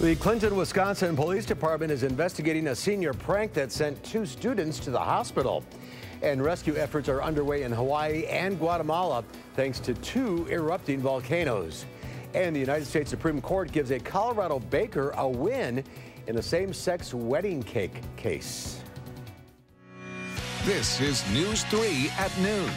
The Clinton, Wisconsin Police Department is investigating a senior prank that sent 2 students to the hospital. And rescue efforts are underway in Hawaii and Guatemala thanks to 2 erupting volcanoes. And the United States Supreme Court gives a Colorado baker a win in a same-sex wedding cake case. This is News 3 at noon.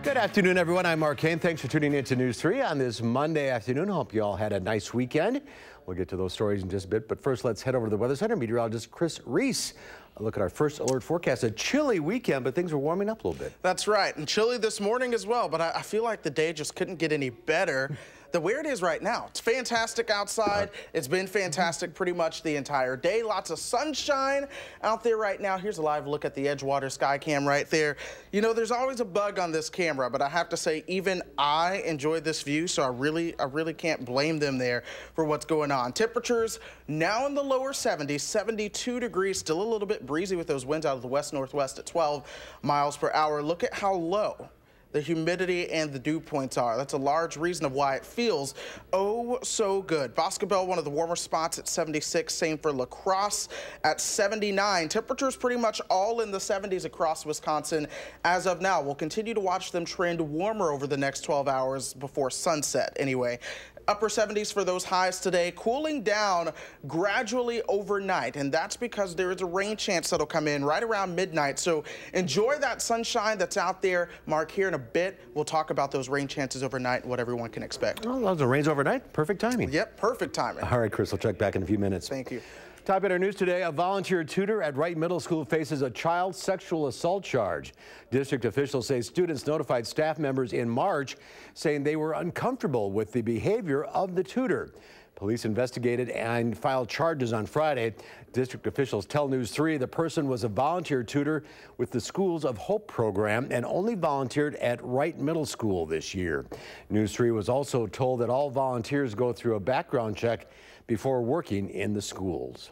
Good afternoon, everyone. I'm Mark Kane. Thanks for tuning in to News 3 on this Monday afternoon. Hope you all had a nice weekend. We'll get to those stories in just a bit, but first let's head over to the Weather Center. Meteorologist Chris Reese. A look at our first alert forecast. A chilly weekend, but things are warming up a little bit. That's right, and chilly this morning as well, but I feel like the day just couldn't get any better. Where it is right now, it's fantastic outside. It's been fantastic pretty much the entire day. Lots of sunshine out there right now. Here's a live look at the Edgewater sky cam right there. You know, there's always a bug on this camera, but I have to say, even I enjoy this view, so I really can't blame them there for what's going on. Temperatures now in the lower 70s, 72 degrees, still a little bit breezy with those winds out of the west-northwest at 12 miles per hour. Look at how low the humidity and the dew points are. That's a large reason of why it feels oh so good. Boscobel, one of the warmer spots at 76. Same for La Crosse at 79. Temperatures pretty much all in the 70s across Wisconsin as of now. We'll continue to watch them trend warmer over the next 12 hours before sunset anyway. Upper 70s for those highs today, cooling down gradually overnight, and that's because there is a rain chance that'll come in right around midnight. So enjoy that sunshine that's out there. Mark, here in a bit, we'll talk about those rain chances overnight and what everyone can expect. Oh, the rains overnight. Perfect timing. Yep, perfect timing. All right, Chris, we'll check back in a few minutes. Thank you. Top in our news today, a volunteer tutor at Wright Middle School faces a child sexual assault charge. District officials say students notified staff members in March saying they were uncomfortable with the behavior of the tutor. Police investigated and filed charges on Friday. District officials tell News 3 the person was a volunteer tutor with the Schools of Hope program and only volunteered at Wright Middle School this year. News 3 was also told that all volunteers go through a background check before working in the schools.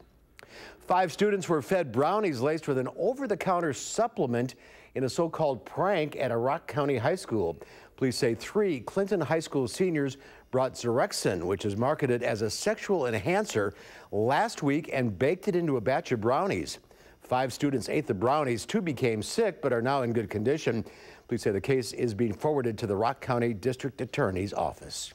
5 students were fed brownies laced with an over-the-counter supplement in a so-called prank at a Rock County high school. Police say 3 Clinton High School seniors brought Zerexin, which is marketed as a sexual enhancer, last week and baked it into a batch of brownies. 5 students ate the brownies. 2 became sick but are now in good condition. Police say the case is being forwarded to the Rock County District Attorney's office.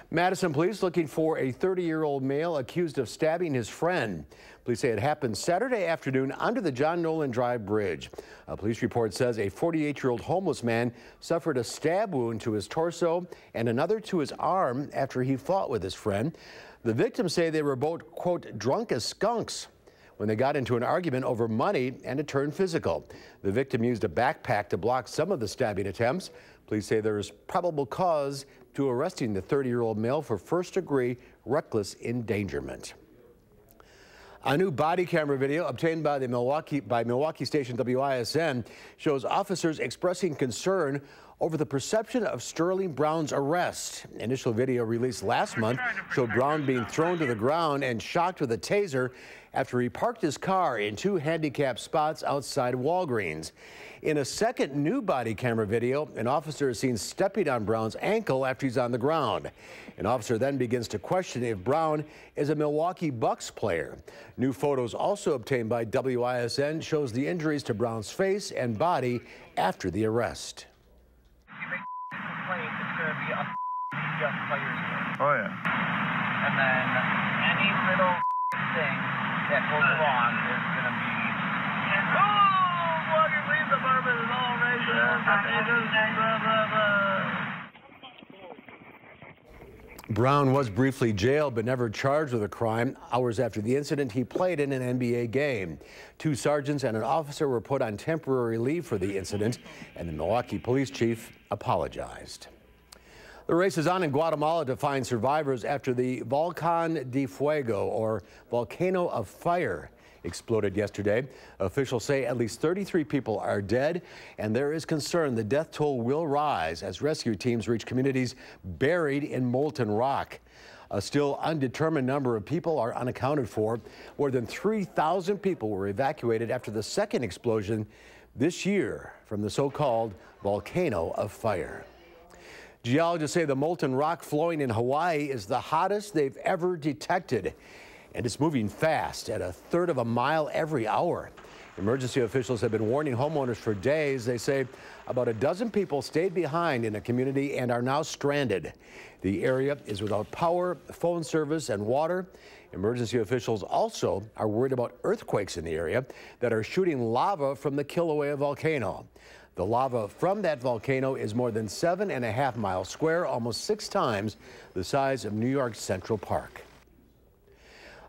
Madison police looking for a 30-year-old male accused of stabbing his friend. Police say it happened Saturday afternoon under the John Nolan Drive Bridge. A police report says a 48-year-old homeless man suffered a stab wound to his torso and another to his arm after he fought with his friend. The victims say they were both, quote, drunk as skunks when they got into an argument over money and it turned physical. The victim used a backpack to block some of the stabbing attempts. Police say there is probable cause to arresting the 30-year-old male for first-degree reckless endangerment. A new body camera video obtained by Milwaukee station WISN shows officers expressing concern over the perception of Sterling Brown's arrest. Initial video released last month showed Brown being thrown to the ground and shocked with a taser after he parked his car in 2 handicapped spots outside Walgreens. In a second new body camera video, an officer is seen stepping on Brown's ankle after he's on the ground. An officer then begins to question if Brown is a Milwaukee Bucks player. New photos also obtained by WISN shows the injuries to Brown's face and body after the arrest. Oh, yeah. And then any little thing that goes wrong is going to be, Walker Police Department is all racist. Brown was briefly jailed but never charged with a crime. Hours after the incident, he played in an NBA game. 2 sergeants and an officer were put on temporary leave for the incident, and the Milwaukee police chief apologized. The race is on in Guatemala to find survivors after the Volcán de Fuego, or volcano of fire, exploded yesterday. Officials say at least 33 people are dead, and there is concern the death toll will rise as rescue teams reach communities buried in molten rock. A still undetermined number of people are unaccounted for. More than 3,000 people were evacuated after the second explosion this year from the so-called volcano of fire. Geologists say the molten rock flowing in Hawaii is the hottest they've ever detected, and it's moving fast at 1/3 of a mile every hour. Emergency officials have been warning homeowners for days. They say about a dozen people stayed behind in a community and are now stranded. The area is without power, phone service, and water. Emergency officials also are worried about earthquakes in the area that are shooting lava from the Kilauea volcano. The lava from that volcano is more than 7.5 miles square, almost 6 times the size of New York's Central Park.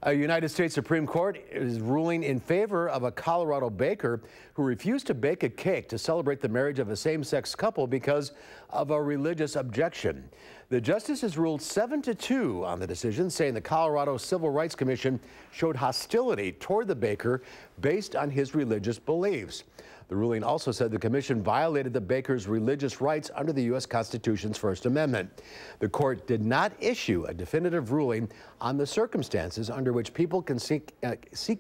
A United States Supreme Court is ruling in favor of a Colorado baker who refused to bake a cake to celebrate the marriage of a same-sex couple because of a religious objection. The justices ruled 7-2 on the decision, saying the Colorado Civil Rights Commission showed hostility toward the baker based on his religious beliefs. The ruling also said the commission violated the baker's religious rights under the U.S. Constitution's First Amendment. The court did not issue a definitive ruling on the circumstances under which people can seek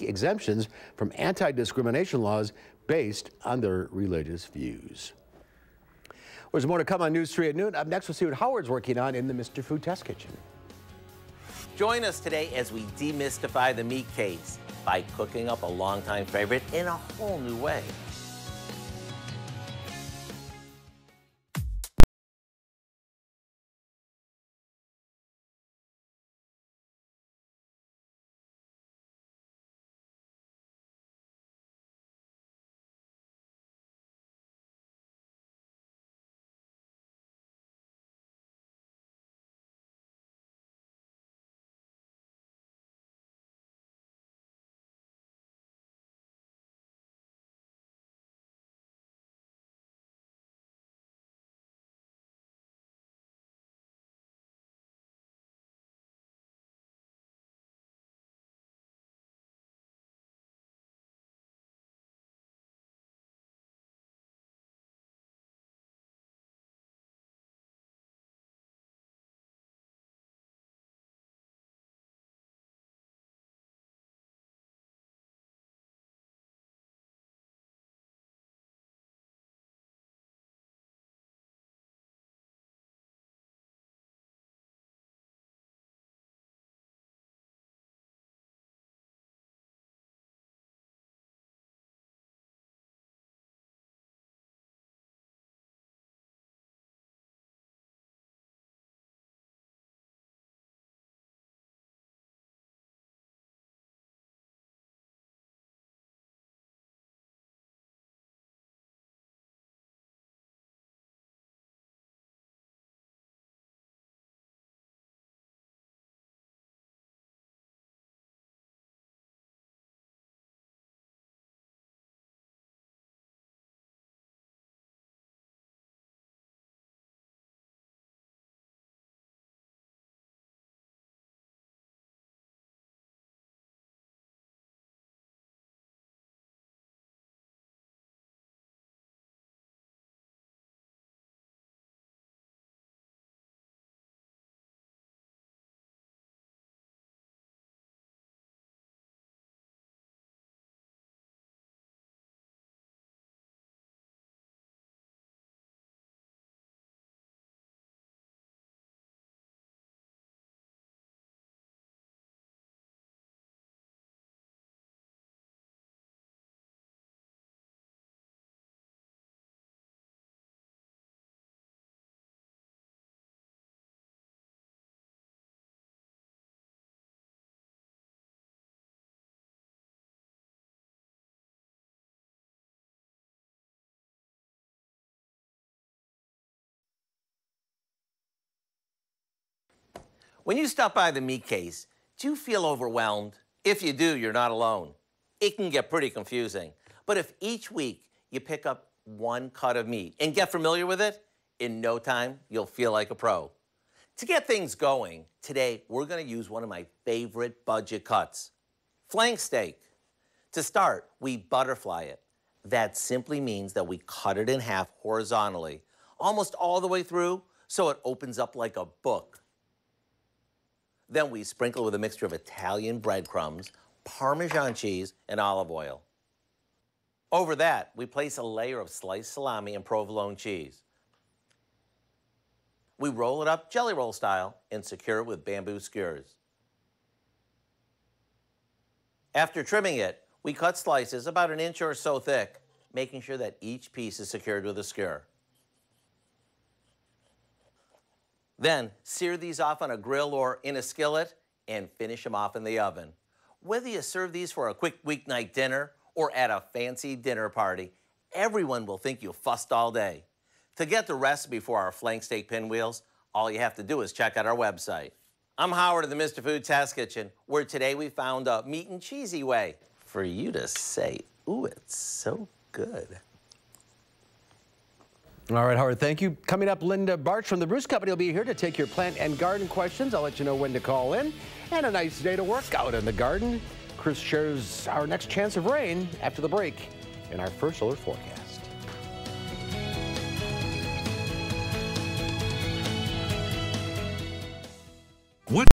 exemptions from anti-discrimination laws based on their religious views. There's more to come on News 3 at noon. Up next, we'll see what Howard's working on in the Mr. Food Test Kitchen. Join us today as we demystify the meat case by cooking up a longtime favorite in a whole new way. When you stop by the meat case, do you feel overwhelmed? If you do, you're not alone. It can get pretty confusing. But if each week you pick up one cut of meat and get familiar with it, in no time, you'll feel like a pro. To get things going, today we're going to use one of my favorite budget cuts, flank steak. To start, we butterfly it. That simply means that we cut it in half horizontally, almost all the way through, so it opens up like a book. Then we sprinkle with a mixture of Italian breadcrumbs, Parmesan cheese, and olive oil. Over that, we place a layer of sliced salami and provolone cheese. We roll it up jelly roll style and secure it with bamboo skewers. After trimming it, we cut slices about an inch or so thick, making sure that each piece is secured with a skewer. Then, sear these off on a grill or in a skillet and finish them off in the oven. Whether you serve these for a quick weeknight dinner or at a fancy dinner party, everyone will think you fussed all day. To get the recipe for our flank steak pinwheels, all you have to do is check out our website. I'm Howard of the Mr. Food Test Kitchen, where today we found a meat and cheesy way for you to say, ooh, it's so good. All right, Howard, thank you. Coming up, Linda Barch from the Bruce Company will be here to take your plant and garden questions. I'll let you know when to call in. And a nice day to work out in the garden. Chris shares our next chance of rain after the break in our first alert forecast. What?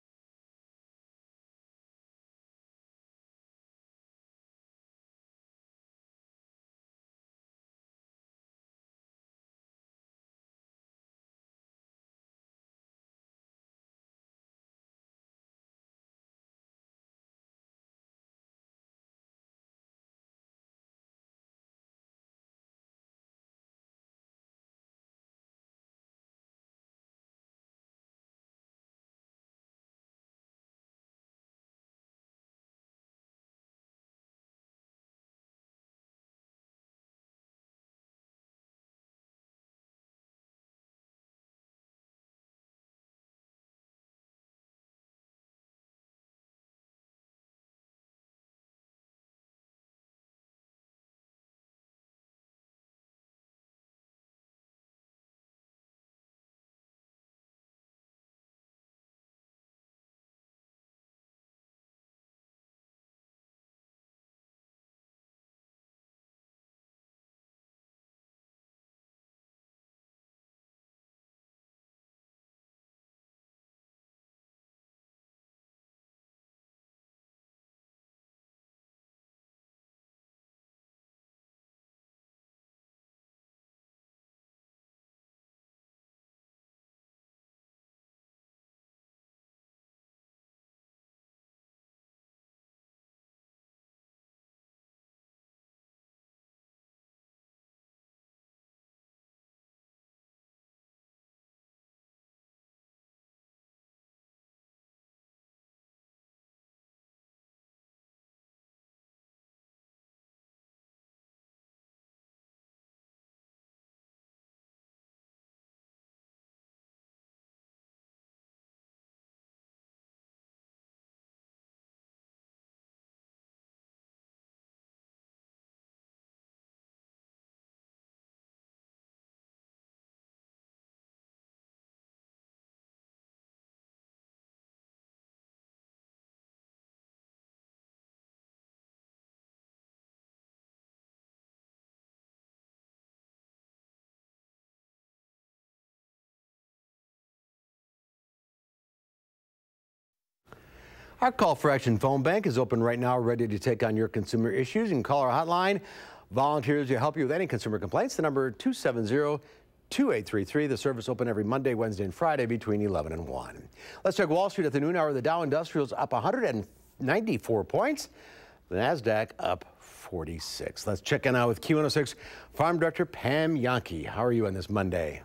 Our Call for Action phone bank is open right now, ready to take on your consumer issues. You can call our hotline. Volunteers will help you with any consumer complaints. The number 270-2833. The service open every Monday, Wednesday, and Friday between 11 and 1. Let's check Wall Street at the noon hour. The Dow Industrials up 194 points. The NASDAQ up 46. Let's check in now with Q106 Farm Director Pam Yankee. How are you on this Monday?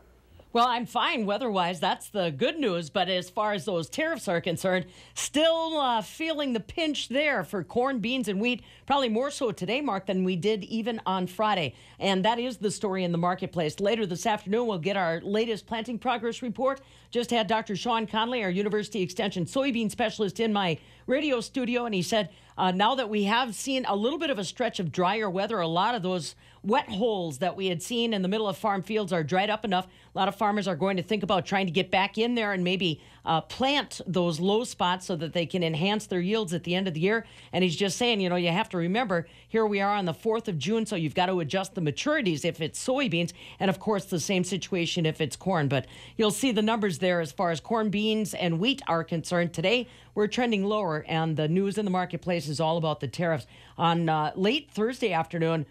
Well, I'm fine weather-wise. That's the good news. But as far as those tariffs are concerned, still feeling the pinch there for corn, beans, and wheat. Probably more so today, Mark, than we did even on Friday. And that is the story in the marketplace. Later this afternoon, we'll get our latest planting progress report. Just had Dr. Sean Conley, our University Extension soybean specialist, in my radio studio, and he said now that we have seen a little bit of a stretch of drier weather, a lot of those wet holes that we had seen in the middle of farm fields are dried up enough. A lot of farmers are going to think about trying to get back in there and maybe plant those low spots so that they can enhance their yields at the end of the year. And he's just saying, you know, you have to remember, here we are on the 4th of June, so you've got to adjust the maturities if it's soybeans, and of course the same situation if it's corn. But you'll see the numbers there as far as corn, beans, and wheat are concerned. Today, we're trending lower, and the news in the marketplace is all about the tariffs. On late Thursday afternoon,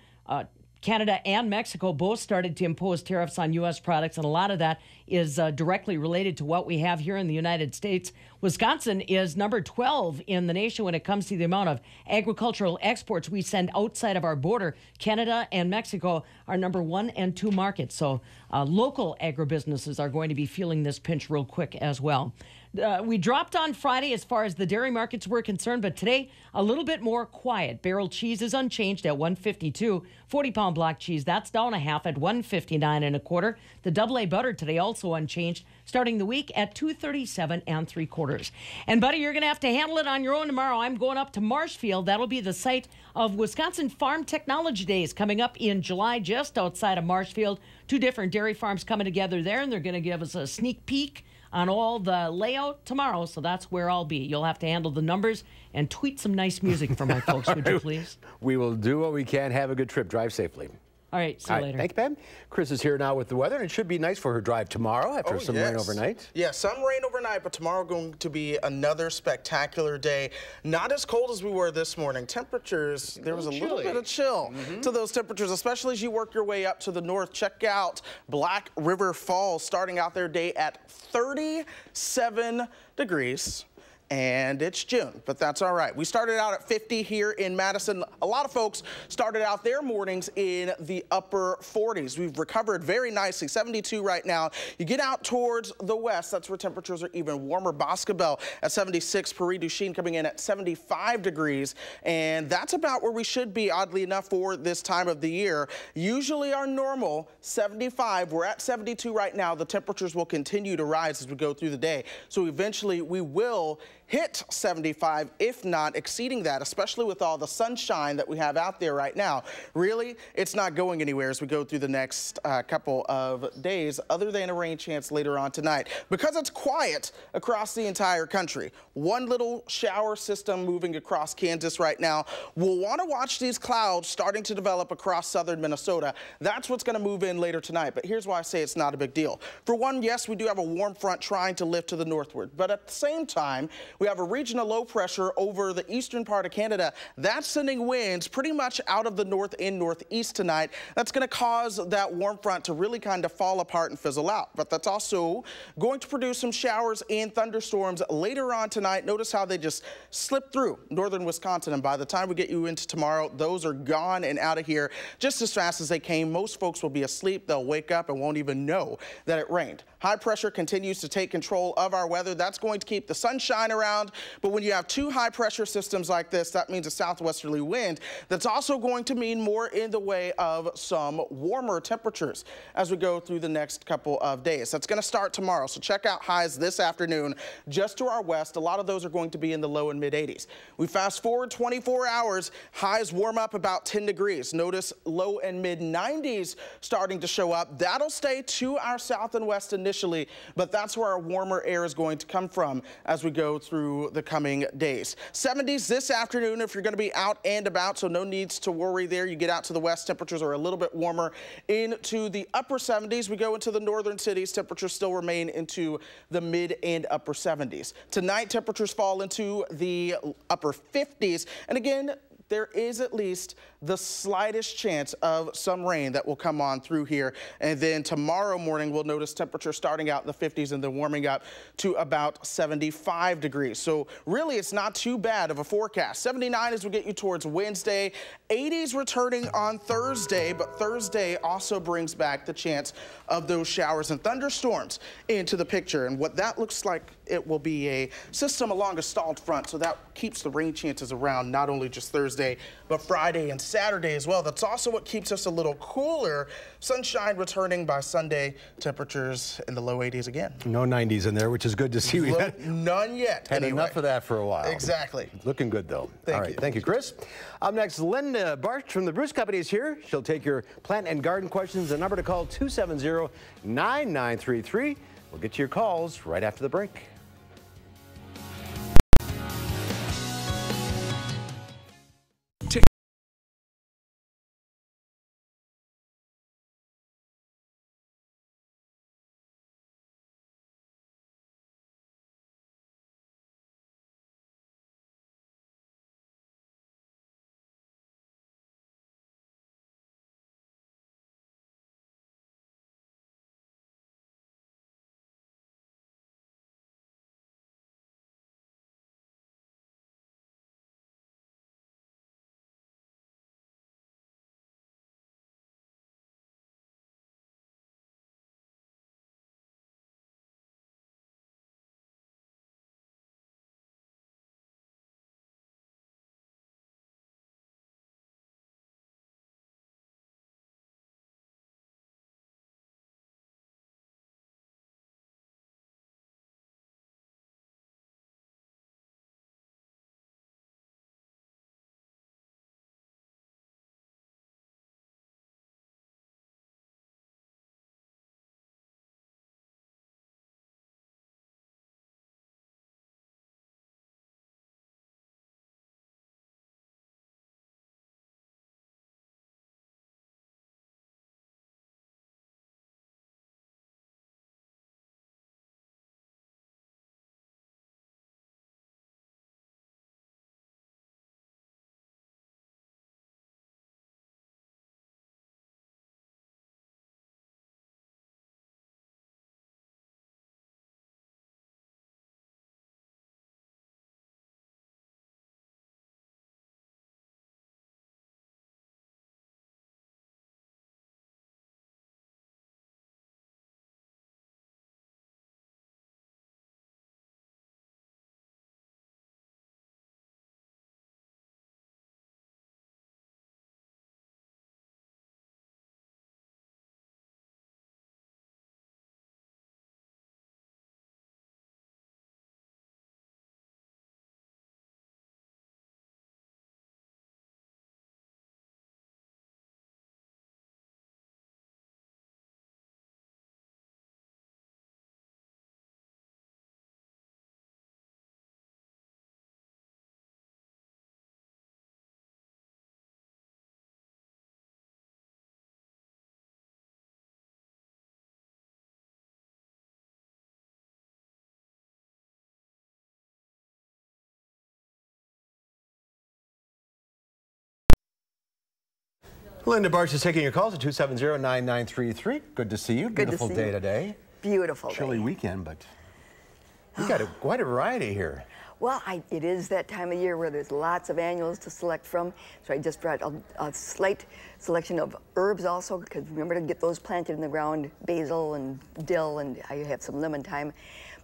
Canada and Mexico both started to impose tariffs on U.S. products, and a lot of that is directly related to what we have here in the United States. Wisconsin is number 12 in the nation when it comes to the amount of agricultural exports we send outside of our border. Canada and Mexico are number 1 and 2 markets, so local agribusinesses are going to be feeling this pinch real quick as well. We dropped on Friday as far as the dairy markets were concerned, but today a little bit more quiet. Barrel cheese is unchanged at $1.52. 40-pound block cheese, that's down a half at $1.59 1/4. The double-A butter today also unchanged, starting the week at $2.37 3/4. And buddy, you're going to have to handle it on your own tomorrow. I'm going up to Marshfield. That'll be the site of Wisconsin Farm Technology Days coming up in July, just outside of Marshfield. 2 different dairy farms coming together there, and they're going to give us a sneak peek on all the layout tomorrow, so that's where I'll be. You'll have to handle the numbers and tweet some nice music for my folks, would you please? We will do what we can. Have a good trip. Drive safely. All right, see you later. Thank you, Pam. Chris is here now with the weather, and it should be nice for her drive tomorrow after some rain overnight. Yeah, some rain overnight, but tomorrow going to be another spectacular day. Not as cold as we were this morning. Temperatures, there was a little bit of chill to those temperatures, especially as you work your way up to the north. Check out Black River Falls starting out their day at 37 degrees. And it's June, but that's all right. We started out at 50 here in Madison. A lot of folks started out their mornings in the upper 40s. We've recovered very nicely, 72 right now. You get out towards the west, that's where temperatures are even warmer. Boscobel at 76, Paris Duchesne coming in at 75 degrees, and that's about where we should be, oddly enough, for this time of the year. Usually our normal 75, we're at 72 right now. The temperatures will continue to rise as we go through the day, so eventually we will hit 75, if not exceeding that, especially with all the sunshine that we have out there right now. Really, it's not going anywhere as we go through the next couple of days, other than a rain chance later on tonight, because it's quiet across the entire country. One little shower system moving across Kansas right now. We'll want to watch these clouds starting to develop across southern Minnesota. That's what's going to move in later tonight, but here's why I say it's not a big deal. For one, yes, we do have a warm front trying to lift to the northward, but at the same time, we have a regional low pressure over the eastern part of Canada. That's sending winds pretty much out of the north and northeast tonight. That's going to cause that warm front to really kind of fall apart and fizzle out. But that's also going to produce some showers and thunderstorms later on tonight. Notice how they just slip through northern Wisconsin. And by the time we get you into tomorrow, those are gone and out of here just as fast as they came. Most folks will be asleep. They'll wake up and won't even know that it rained. High pressure continues to take control of our weather. That's going to keep the sunshine around. But when you have 2 high pressure systems like this, that means a southwesterly wind. That's also going to mean more in the way of some warmer temperatures as we go through the next couple of days. That's going to start tomorrow. So check out highs this afternoon just to our west. A lot of those are going to be in the low and mid 80s. We fast forward 24 hours. Highs warm up about 10 degrees. Notice low and mid 90s starting to show up. That'll stay to our south and west initially, but that's where our warmer air is going to come from as we go through the coming days. 70s this afternoon if you're going to be out and about, so no needs to worry there. You get out to the west, temperatures are a little bit warmer into the upper 70s. We go into the northern cities, temperatures still remain into the mid and upper 70s. Tonight, temperatures fall into the upper 50s, and again, there is at least the slightest chance of some rain that will come on through here. And then tomorrow morning, we'll notice temperatures starting out in the 50s and then warming up to about 75 degrees. So really, it's not too bad of a forecast. 79 as we get you towards Wednesday. 80s returning on Thursday, but Thursday also brings back the chance of those showers and thunderstorms into the picture. And what that looks like, it will be a system along a stalled front, so that keeps the rain chances around not only just Thursday, but Friday and Saturday as well. That's also what keeps us a little cooler. Sunshine returning by Sunday, temperatures in the low 80s again. No 90s in there, which is good to see. We had none yet. Had enough of that for a while. Exactly. Looking good, though. Thank you. Thank you, Chris. Up next, Linda Barch from the Bruce Company is here. She'll take your plant and garden questions. The number to call, 270-9933. We'll get to your calls right after the break. Linda Barch is taking your calls at 270-9933. Good to see you. Good Beautiful to see day you. today. Beautiful Chilly day. weekend, but we got quite a variety here. Well, it is that time of year where there's lots of annuals to select from. So I just brought a slight selection of herbs also, because remember to get those planted in the ground, basil and dill, and I have some lemon thyme.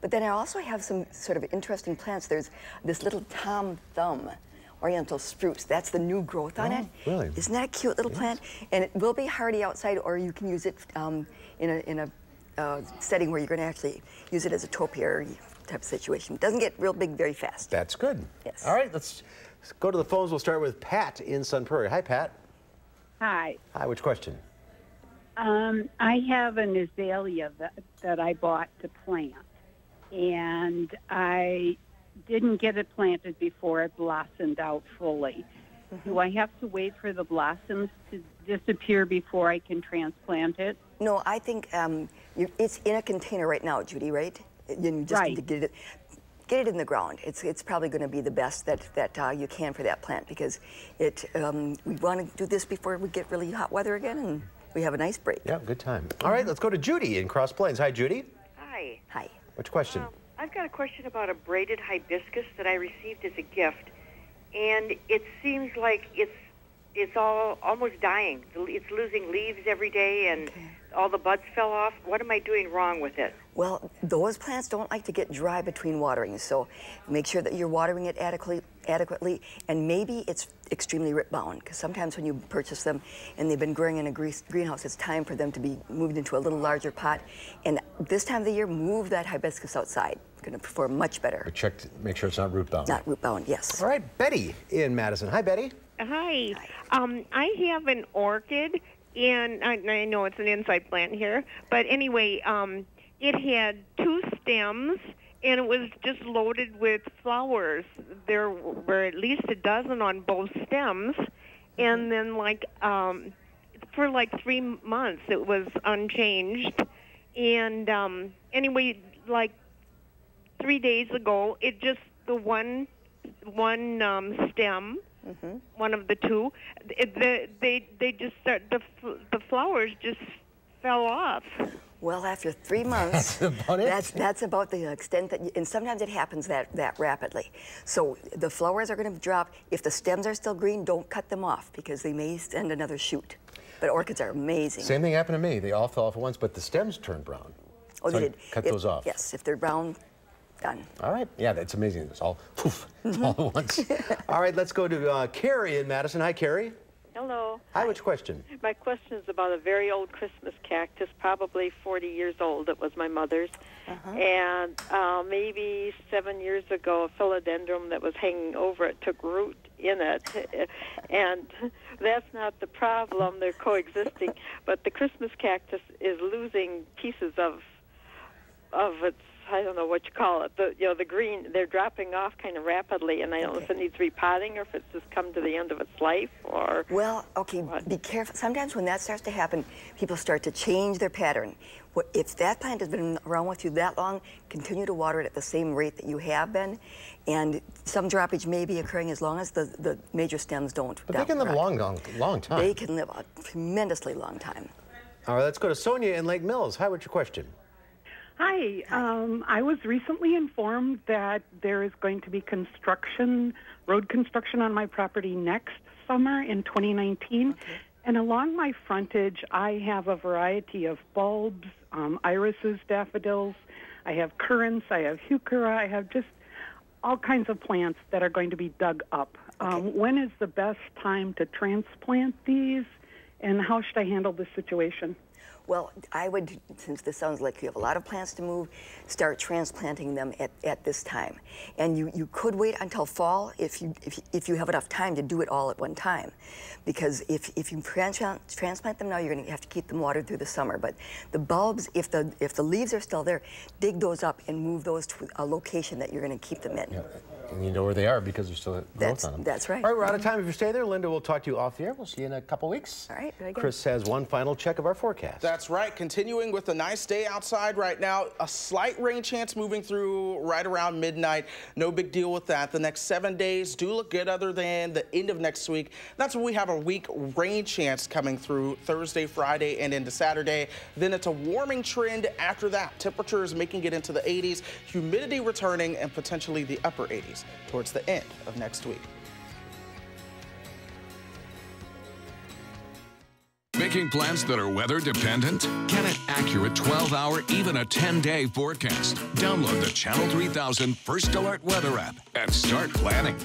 But then I also have some sort of interesting plants. There's this little Tom Thumb Oriental spruce. That's the new growth on it. Really? Isn't that a cute little plant? And it will be hardy outside, or you can use it in a setting where you're going to actually use it as a topiary type of situation. It doesn't get real big very fast. That's good. Yes. All right, let's go to the phones. We'll start with Pat in Sun Prairie. Hi, Pat. Hi. Hi, which question? I have an azalea that I bought to plant, and I didn't get it planted before it blossomed out fully. Do I have to wait for the blossoms to disappear before I can transplant it? No, I think it's in a container right now, Judy, right? You just need to get it in the ground. It's probably going to be the best that you can for that plant, because we want to do this before we get really hot weather again and we have a nice break. Yeah, good time. All right, let's go to Judy in Cross Plains. Hi, Judy. Hi. Hi. Which question? I've got a question about a braided hibiscus that I received as a gift, and it seems like it's almost dying. It's losing leaves every day, and all the buds fell off. What am I doing wrong with it? Well, those plants don't like to get dry between waterings, so make sure that you're watering it adequately, and maybe it's extremely root bound, because sometimes when you purchase them and they've been growing in a greenhouse, it's time for them to be moved into a little larger pot. And this time of the year, move that hibiscus outside. It's going to perform much better. Check to make sure it's not root bound. Not root bound, yes. All right, Betty in Madison. Hi, Betty. Hi. I have an orchid, and I know it's an inside plant here, but anyway, it had 2 stems, and it was just loaded with flowers. There were at least a dozen on both stems, and then for 3 months it was unchanged. And anyway, 3 days ago, it just the one stem. One of the 2, they just the flowers just fell off. Well, after 3 months, that's about the extent that, and sometimes it happens that rapidly. So the flowers are going to drop. If the stems are still green, don't cut them off, because they may send another shoot. But orchids are amazing. Same thing happened to me. They all fell off at once, but the stems turned brown. Oh, so they did. Cut those off. Yes, if they're brown, done. All right. Yeah, that's amazing. It's all poof, all at once. All right, let's go to Carrie in Madison. Hi, Carrie. Hello. Hi, which question? My question is about a very old Christmas cactus, probably 40 years old. It was my mother's. And maybe 7 years ago, a philodendron that was hanging over it took root in it. And that's not the problem. They're coexisting. But the Christmas cactus is losing pieces of its, I don't know what you call it, the green, they're dropping off kind of rapidly, and I don't know if it needs repotting or if it's just come to the end of its life, or... Well, okay, be careful. Sometimes when that starts to happen, people start to change their pattern. If that plant has been around with you that long, continue to water it at the same rate that you have been, and some droppage may be occurring as long as the major stems don't. But they can live a long time. They can live a tremendously long time. All right, let's go to Sonia in Lake Mills. Hi, what's your question? Hi. I was recently informed that there is going to be road construction on my property next summer in 2019. And along my frontage, I have a variety of bulbs, irises, daffodils. I have currants, I have heuchera, I have just all kinds of plants that are going to be dug up. When is the best time to transplant these, and how should I handle this situation? Well, I would, since this sounds like you have a lot of plants to move, start transplanting them at this time. And you could wait until fall if you have enough time to do it all at one time. Because if you transplant them now, you're going to have to keep them watered through the summer. But the bulbs, if the leaves are still there, dig those up and move those to a location that you're going to keep them in. Yeah. And you know where they are because there's still growth on them. That's right. All right, we're out of time. If you stay there, Linda will talk to you off the air. We'll see you in a couple weeks. All right, very good. Chris has one final check of our forecast. forecast. That's right. Continuing with a nice day outside right now. A slight rain chance moving through right around midnight. No big deal with that. The next 7 days do look good other than the end of next week. That's when we have a weak rain chance coming through Thursday, Friday, and into Saturday. Then it's a warming trend after that. Temperatures making it into the 80s, humidity returning, and potentially the upper 80s towards the end of next week. Making plans that are weather dependent? Get an accurate 12-hour, even a 10-day forecast. Download the Channel 3000 First Alert Weather app and start planning.